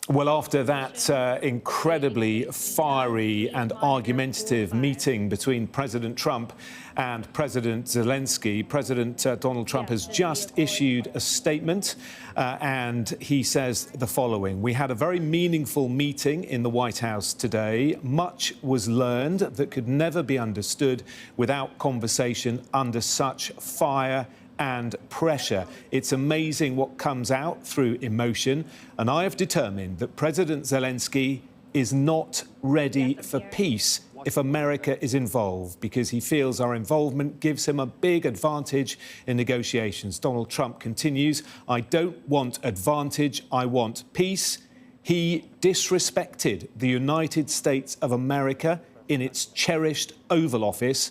Well, after that incredibly fiery and argumentative meeting between President Trump and President Zelenskyy, President Donald Trump has just issued a statement and he says the following: "We had a very meaningful meeting in the White House today. Much was learned that could never be understood without conversation under such fire and pressure. It's amazing what comes out through emotion, and I have determined that President Zelenskyy is not ready for peace if America is involved, because he feels our involvement gives him a big advantage in negotiations." Donald Trump continues, "I don't want advantage, I want peace." He disrespected the United States of America in its cherished Oval Office.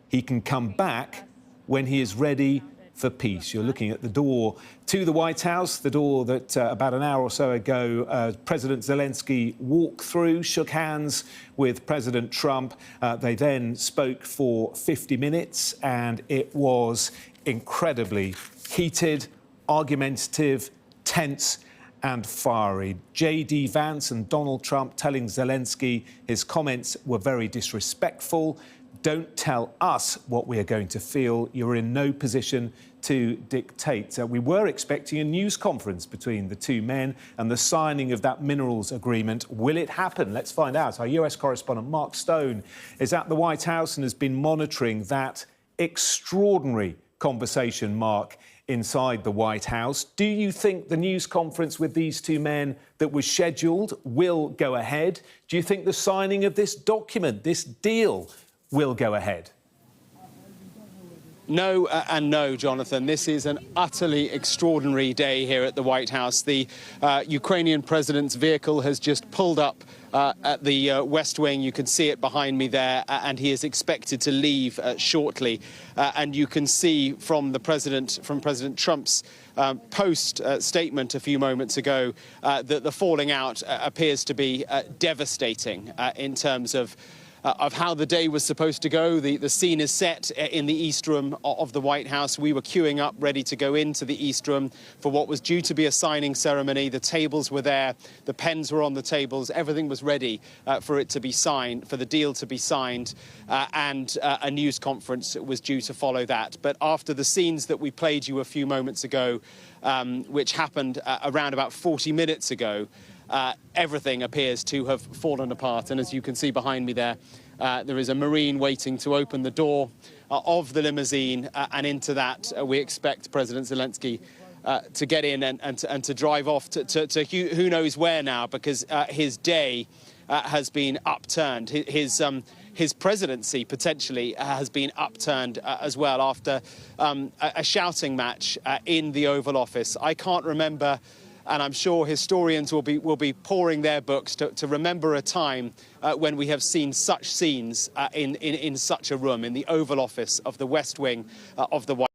He can come back when he is ready for peace. You're looking at the door to the White House, the door that about an hour or so ago President Zelenskyy walked through, shook hands with President Trump. They then spoke for 50 minutes and it was incredibly heated, argumentative, tense and fiery. J.D. Vance and Donald Trump telling Zelenskyy his comments were very disrespectful. "Don't tell us what we are going to feel. You're in no position to dictate." We were expecting a news conference between the two men and the signing of that minerals agreement. Will it happen? Let's find out. Our US correspondent Mark Stone is at the White House and has been monitoring that extraordinary conversation, Mark, inside the White House. Do you think the news conference with these two men that was scheduled will go ahead? Do you think the signing of this document, this deal, will go ahead? No and no, Jonathan. This is an utterly extraordinary day here at the White House. The Ukrainian president's vehicle has just pulled up at the West Wing. You can see it behind me there, and he is expected to leave shortly. And you can see from President Trump's post statement a few moments ago that the falling out appears to be devastating in terms of how the day was supposed to go. The scene is set in the East Room of the White House. We were queuing up, ready to go into the East Room for what was due to be a signing ceremony. The tables were there, the pens were on the tables, everything was ready for it to be signed, for the deal to be signed, and a news conference was due to follow that. But after the scenes that we played you a few moments ago, which happened around about 40 minutes ago, everything appears to have fallen apart. And as you can see behind me there, there is a Marine waiting to open the door of the limousine, and into that we expect President Zelenskyy to get in and to drive off to who knows where now, because his day has been upturned. His presidency potentially has been upturned as well after a shouting match in the Oval Office. I can't remember, and I'm sure historians will be pouring their books to remember a time when we have seen such scenes in such a room, in the Oval Office of the West Wing of the White House.